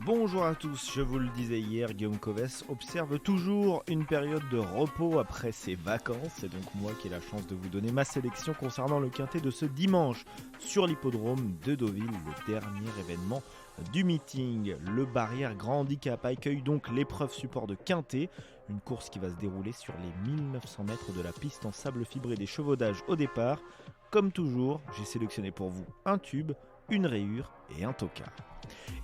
Bonjour à tous, je vous le disais hier, Guillaume Coves observe toujours une période de repos après ses vacances. C'est donc moi qui ai la chance de vous donner ma sélection concernant le quintet de ce dimanche sur l'hippodrome de Deauville, le dernier événement du meeting. Le barrière grand handicap accueille donc l'épreuve support de quintet, une course qui va se dérouler sur les 1900 mètres de la piste en sable fibré des chevaudages au départ. Comme toujours, j'ai sélectionné pour vous un tube, une rayure et un tocard.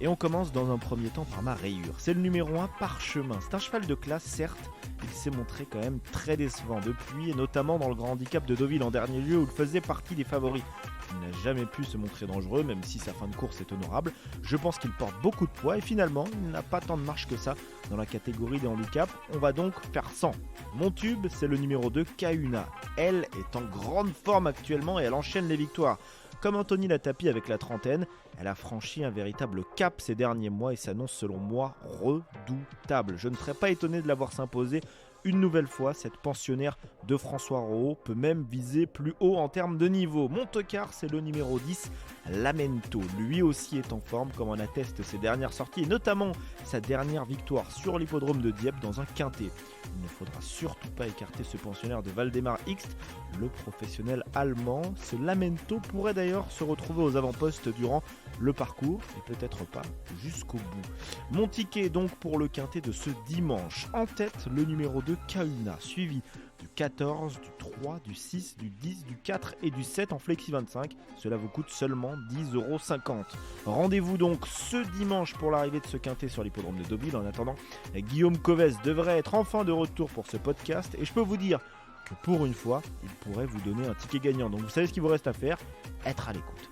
Et on commence dans un premier temps par ma rayure. C'est le numéro 1 Parchemin. C'est un cheval de classe, certes, il s'est montré quand même très décevant depuis, et notamment dans le grand handicap de Deauville en dernier lieu où il faisait partie des favoris. Il n'a jamais pu se montrer dangereux, même si sa fin de course est honorable. Je pense qu'il porte beaucoup de poids et finalement, il n'a pas tant de marge que ça dans la catégorie des handicaps. On va donc faire 100. Mon tube, c'est le numéro 2 Kahuna. Elle est en grande forme actuellement et elle enchaîne les victoires. Comme Anthony Latapi avec la trentaine, elle a franchi un véritable cap ces derniers mois et s'annonce selon moi redoutable. Je ne serais pas étonné de la voir s'imposer une nouvelle fois. Cette pensionnaire de François Rohaut peut même viser plus haut en termes de niveau. Mon tocard, c'est le numéro 10, Lamento. Lui aussi est en forme, comme en attestent ses dernières sorties et notamment sa dernière victoire sur l'hippodrome de Dieppe dans un quintet. Il ne faudra surtout pas écarter ce pensionnaire de Waldemar Hixt, le professionnel allemand. Ce Lamento pourrait d'ailleurs se retrouver aux avant-postes durant le parcours et peut-être pas jusqu'au bout. Mon ticket donc pour le quintet de ce dimanche. En tête, le numéro 2 Kahuna, suivi du 14, du 3, du 6, du 10, du 4 et du 7 en Flexi 25. Cela vous coûte seulement 10,50 €. Rendez-vous donc ce dimanche pour l'arrivée de ce quintet sur l'hippodrome de Deauville. En attendant, Guillaume Coves devrait être enfin de retour pour ce podcast et je peux vous dire que pour une fois, il pourrait vous donner un ticket gagnant. Donc vous savez ce qu'il vous reste à faire, être à l'écoute.